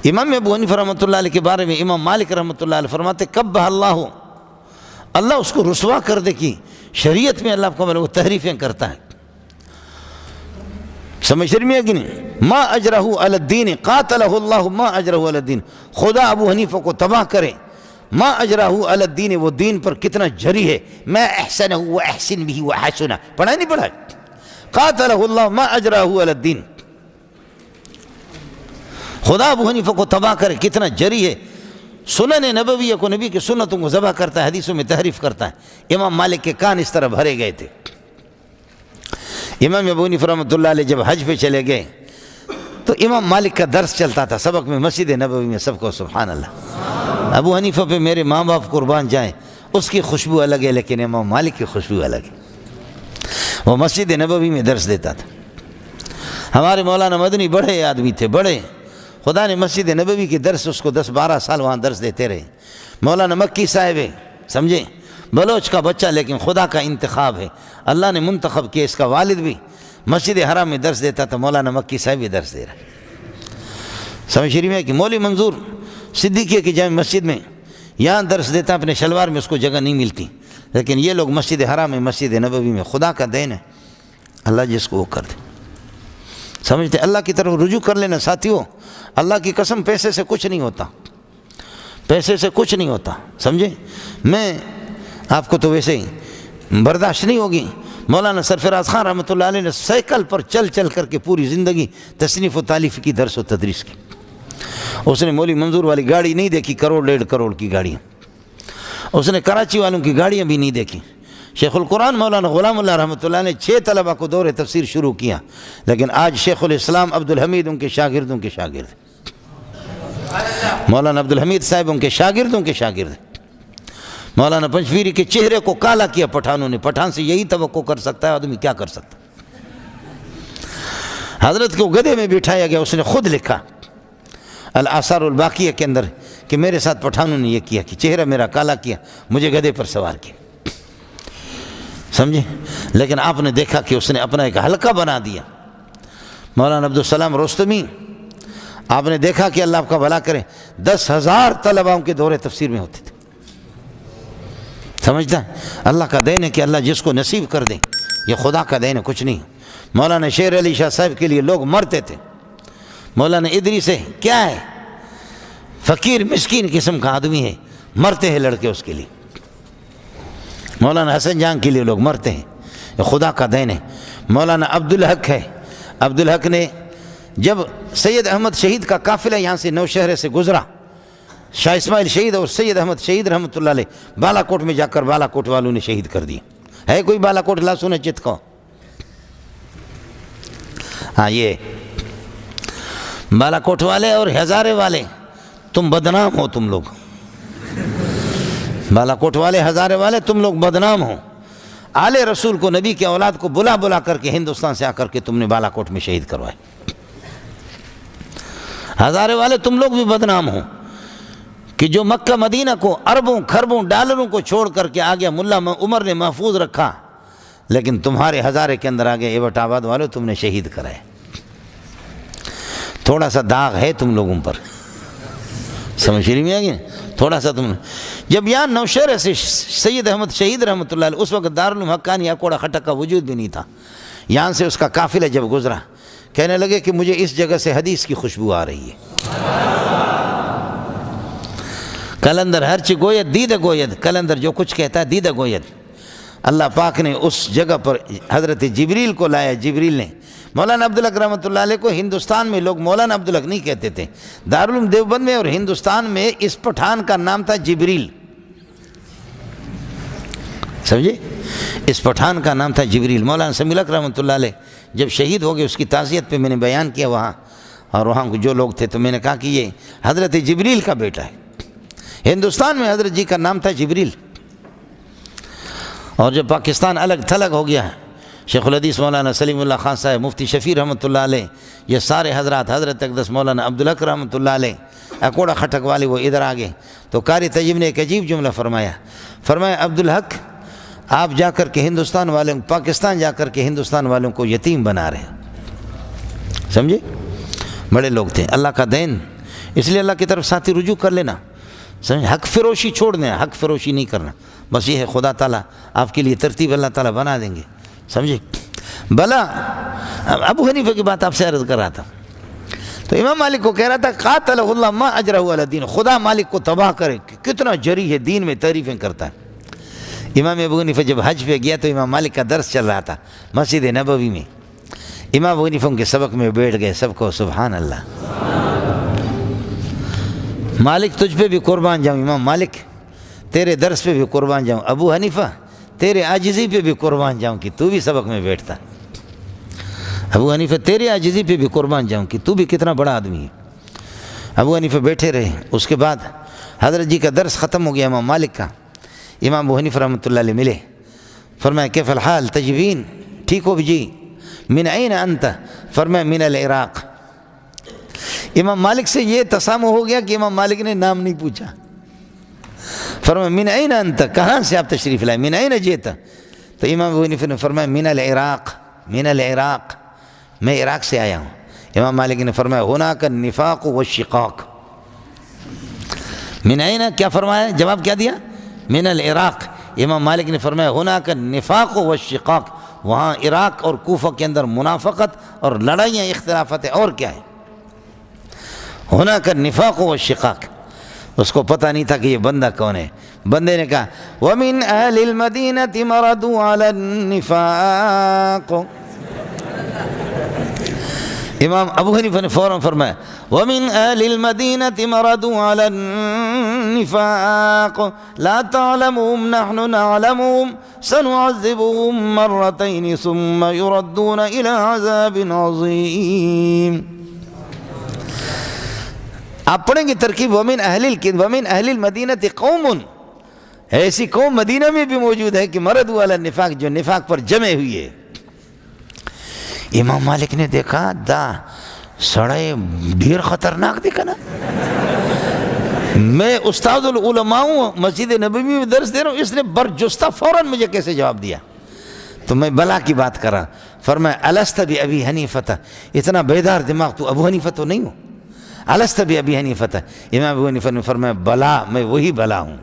امام ابو حنیفہ رحمۃ اللہ علیہ کے بارے میں امام مالک رحمۃ اللہ علیہ فرماتے قبح اللہ اس کو رسوا کر دے کہ شریعت میں اللہ کو وہ تحریفیں کرتا ہے. سمجھ رہی ہے کہ نہیں؟ ما اجرہ علی الدین قاتلہ اللہ ما اجرہ علی الدین. خدا ابو حنیفہ کو تباہ کرے. ما اجرہ علی الدین، وہ دین پر کتنا جری ہے. ما احسنہ و احسن بھی و حسنہ، پڑھا نہیں پڑھا؟ قاتلہ اللہ ما اجرہ علی الدین. خدا ابو حنیفہ کو تباہ کرے، کتنا جری ہے. سنن نبویہ کو، نبی کی سنتوں کو ذبح کرتا ہے، حدیثوں میں تحریف کرتا ہے. امام مالک کے کان اس طرح بھرے گئے تھے. امام ابو حنیفہ رحمۃ اللہ علیہ جب حج پہ چلے گئے تو امام مالک کا درس چلتا تھا سبق میں مسجد نبوی میں. سب کو سبحان اللہ. ابو حنیفہ پہ میرے ماں باپ قربان جائیں، اس کی خوشبو الگ ہے، لیکن امام مالک کی خوشبو الگ ہے. وہ مسجد نبوی میں درس دیتا تھا. ہمارے مولانا مدنی بڑے آدمی تھے، بڑے. خدا نے مسجد نبوی کی درس اس کو 10-12 سال وہاں درس دیتے رہے. مولانا مکی صاحب ہے، سمجھے، بلوچ کا بچہ، لیکن خدا کا انتخاب ہے، اللہ نے منتخب کیا. اس کا والد بھی مسجد حرام میں درس دیتا تھا، مولانا مکی صاحب بھی درس دے رہا ہے. سمجھ رہی ہے کہ مولوی منظور صدیقیہ کی جامع مسجد میں یہاں درس دیتا، اپنے شلوار میں اس کو جگہ نہیں ملتی، لیکن یہ لوگ مسجد حرام میں، مسجد نبوی میں. خدا کا دین ہے، اللہ جس کو وہ کر دے. سمجھتے؟ اللہ کی طرف رجوع کر لینا ساتھیوں. اللہ کی قسم پیسے سے کچھ نہیں ہوتا، پیسے سے کچھ نہیں ہوتا، سمجھے. میں آپ کو تو ویسے ہی برداشت نہیں ہوگی. مولانا سرفراز خان رحمۃ اللہ علیہ نے سائیکل پر چل چل کر کے پوری زندگی تصنیف و تالیف کی، درس و تدریس کی. اس نے مولوی منظور والی گاڑی نہیں دیکھی، 1.5 کروڑ کی گاڑیاں. اس نے کراچی والوں کی گاڑیاں بھی نہیں دیکھی. شیخ القرآن مولانا غلام اللہ رحمۃ اللہ نے 6 طلبہ کو دور تفسیر شروع کیا، لیکن آج شیخ الاسلام عبدالحمید ان کے شاگردوں کے شاگرد، مولانا عبدالحمید صاحب ان کے شاگردوں کے شاگرد. مولانا پنجپیری کے چہرے کو کالا کیا پٹھانوں نے. پٹھان سے یہی توقع کر سکتا ہے آدمی، کیا کر سکتا. حضرت کو گدھے میں بٹھایا گیا، اس نے خود لکھا الآثار الباقیہ کے اندر کہ میرے ساتھ پٹھانوں نے یہ کیا کہ چہرہ میرا کالا کیا، مجھے گدھے پر سوار کیا. سمجھے. لیکن آپ نے دیکھا کہ اس نے اپنا ایک حلقہ بنا دیا. مولانا عبدالسلام رستمی، آپ نے دیکھا کہ اللہ آپ کا بھلا کرے، 10,000 طلباؤں کے دور تفسیر میں ہوتے تھے. سمجھتا؟ اللہ کا دین ہے کہ اللہ جس کو نصیب کر دے، یہ خدا کا دین ہے، کچھ نہیں. مولانا شیر علی شاہ صاحب کے لیے لوگ مرتے تھے. مولانا ادری سے کیا ہے، فقیر مسکین قسم کا آدمی ہے، مرتے ہیں لڑکے اس کے لیے. مولانا حسن جان کے لیے لوگ مرتے ہیں، یہ خدا کا دین ہے. مولانا عبدالحق ہے. عبدالحق نے جب سید احمد شہید کا قافلہ یہاں سے نوشہرے سے گزرا، شاہ اسماعیل شہید اور سید احمد شہید رحمۃ اللہ علیہ بالا کوٹ میں جا کر بالا کوٹ والوں نے شہید کر دیا. ہے کوئی بالا کوٹ لاسو نے چت کو؟ ہاں، یہ بالا کوٹ والے اور ہزارے والے تم بدنام ہو. تم لوگ بالا کوٹ والے، ہزارے والے، تم لوگ بدنام ہو. آل رسول کو، نبی کے اولاد کو بلا بلا کر کے ہندوستان سے آ کر کے تم نے بالا کوٹ میں شہید کروائے. ہزارے والے تم لوگ بھی بدنام ہو کہ جو مکہ مدینہ کو اربوں کھربوں ڈالروں کو چھوڑ کر کے آ گیا، ملا عمر نے محفوظ رکھا، لیکن تمہارے ہزارے کے اندر آ گئے ایوٹ آباد والوں، تم نے شہید کرائے. تھوڑا سا داغ ہے تم لوگوں پر. سمجھ رہی ہے کہ تھوڑا سا تم. جب یہاں نوشہرے سے سید احمد شہید رحمۃ اللہ علیہ، اس وقت دارالعلوم حقانی اکوڑا خٹک کا وجود بھی نہیں تھا، یہاں سے اس کا قافلہ جب گزرا، کہنے لگے کہ مجھے اس جگہ سے حدیث کی خوشبو آ رہی ہے. کلندر ہرچ گوید دید گوید، کلندر جو کچھ کہتا ہے دید گوید. اللہ پاک نے اس جگہ پر حضرت جبریل کو لایا. جبریل نے مولانا عبدالحق رحمۃ اللہ علیہ کو، ہندوستان میں لوگ مولانا عبدالحق نہیں کہتے تھے، دارالعلوم دیوبند میں اور ہندوستان میں اس پٹھان کا نام تھا جبریل. سمجھے، اس پٹھان کا نام تھا جبریل. مولانا سمیع الحق رحمۃ اللہ علیہ جب شہید ہو گئے، اس کی تعزیت پہ میں نے بیان کیا وہاں، اور وہاں جو لوگ تھے تو میں نے کہا کہ یہ حضرت جبریل کا بیٹا ہے. ہندوستان میں حضرت جی کا نام تھا جبریل. اور جب پاکستان الگ تھلگ ہو گیا، شیخ الحدیث مولانا سلیم اللہ خان صاحب، مفتی شفیع رحمۃ اللہ علیہ، یہ سارے حضرات، حضرت اقدس مولانا عبدالحق رحمۃ اللہ علیہ اکوڑا خٹک والے، وہ ادھر آگے. تو قاری طیب نے ایک عجیب جملہ فرمایا. عبدالحق آپ جا کر کے ہندوستان والوں، پاکستان جا کر کے ہندوستان والوں کو یتیم بنا رہے ہیں. سمجھے، بڑے لوگ تھے. اللہ کا دین اس لیے اللہ کی طرف ساتھی رجوع کر لینا، سمجھ، حق فروشی چھوڑ دیں، حق فروشی نہیں کرنا، بس یہ ہے خدا تعالیٰ آپ کے لیے ترتیب اللہ تعالیٰ بنا دیں گے، سمجھے۔ بلا ابو حنیفہ کی بات آپ سے عرض کر رہا تھا، تو امام مالک کو کہہ رہا تھا قاتلہ اللہ ما اجرہ علی الدین، خدا مالک کو تباہ کرے، کتنا جری ہے دین میں، تعریفیں کرتا ہے۔ امام ابو حنیفہ جب حج پہ گیا تو امام مالک کا درس چل رہا تھا مسجد نبوی میں، امام ابو حنیفہ کے سبق میں بیٹھ گئے، سب کو سبحان اللہ، مالک تجھ پہ بھی قربان جاؤں، امام مالک تیرے درس پہ بھی قربان جاؤں، ابو حنیفہ تیرے عاجزی پہ بھی قربان جاؤں کہ تو بھی سبق میں بیٹھتا، ابو حنیفہ تیرے عاجزی پہ بھی قربان جاؤں کہ تو بھی کتنا بڑا آدمی ہے۔ ابو حنیفہ بیٹھے رہے، اس کے بعد حضرت جی کا درس ختم ہو گیا امام مالک کا، امام ابو حنیفہ رحمۃ اللہ علیہ ملے، فرمایا کیف الحال تجبین، ٹھیک ہو جی، من این انت، فرمایا من العراق۔ امام مالک سے یہ تسامح ہو گیا کہ امام مالک نے نام نہیں پوچھا، فرمایا من این انت، کہاں سے آپ تشریف لائے، من این جیت، تو امام ابو حنیفہ نے فرمایا من العراق، من العراق، میں عراق سے آیا ہوں۔ امام مالک نے فرمایا ہناک النفاق والشقاق، من این کیا فرمایا، جواب کیا دیا، من العراق۔ امام مالک نے فرمایا ہناک النفاق والشقاق، وہاں عراق اور کوفہ کے اندر منافقت اور لڑائیاں، اختلافات، اور کیا ہے، ہناک النفاق والشقاق۔ اس کو پتہ نہیں تھا کہ یہ بندہ کون ہے، بندے نے کہا وَمِنْ أَهْلِ الْمَدِينَةِ مَرَدُوا عَلَى النِّفَاقِ، امام ابو حنیفہ نے فوراً فرمایا وَمِنْ أَهْلِ الْمَدِينَةِ مَرَدُوا عَلَى النِّفَاقِ لَا تَعْلَمُهُمْ نَحْنُ نَعْلَمُهُمْ سَنُعَذِّبُهُمْ مَرَّتَيْنِ ثُمَّ يُرَدُّونَ إِلَى عَذَابٍ عَظِيمٍ۔ آپ پڑھیں گے ترکیب وَمِنْ أَهْلِ الْمَدِينَةِ قَوْمٌ، ایسی قوم مدینہ میں بھی موجود ہے کہ مردوا علی النفاق، جو نفاق پر جمع ہوئی ہے۔ امام مالک نے دیکھا دا سڑے ڈھیر خطرناک دیکھا نا، میں استاد العلماء ہوں، مسجد نبوی میں درس دے رہا ہوں، اس نے برجستہ فوراً مجھے کیسے جواب دیا، تو میں بلا کی بات کر رہا، فرمایا الست بأبی حنیفہ، اتنا بیدار دماغ تو ابو حنیفہ تو نہیں ہو، الست بأبی حنیفہ، امام ابو حنیفہ نے فرمایا بلا، میں وہی بلا ہوں۔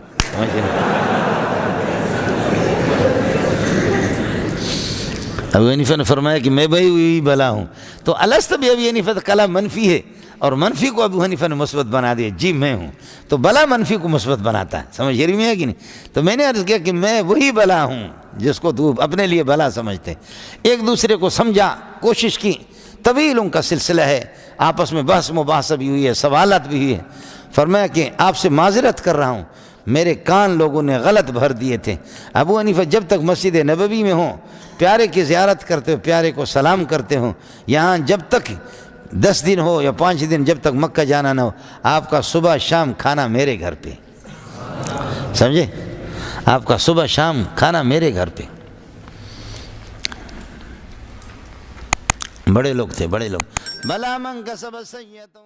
ابو حنیفہ نے فرمایا کہ میں بھائی وہی بلا ہوں، تو الست بأبی حنیفہ کلام منفی ہے، اور منفی کو ابو حنیفہ نے مثبت بنا دیا، جی میں ہوں، تو بلا منفی کو مثبت بناتا ہے، سمجھ رہی میں ہے کہ نہیں؟ تو میں نے عرض کیا کہ میں وہی بلا ہوں جس کو تو اپنے لیے بلا سمجھتے۔ ایک دوسرے کو سمجھا، کوشش کی، طویل ان کا سلسلہ ہے، آپس میں بحث مباحثہ بھی ہوئی ہے، سوالات بھی ہوئی ہے۔ فرمایا کہ آپ سے معذرت کر رہا ہوں، میرے کان لوگوں نے غلط بھر دیے تھے۔ ابو حنیفہ جب تک مسجد نبوی میں ہوں، پیارے کی زیارت کرتے ہو، پیارے کو سلام کرتے ہوں، یہاں جب تک 10 دن ہو یا 5 دن جب تک مکہ جانا نہ ہو، آپ کا صبح شام کھانا میرے گھر پہ، سمجھے، آپ کا صبح شام کھانا میرے گھر پہ۔ بڑے لوگ تھے، بڑے لوگ۔ بلا من کسب سیئۃ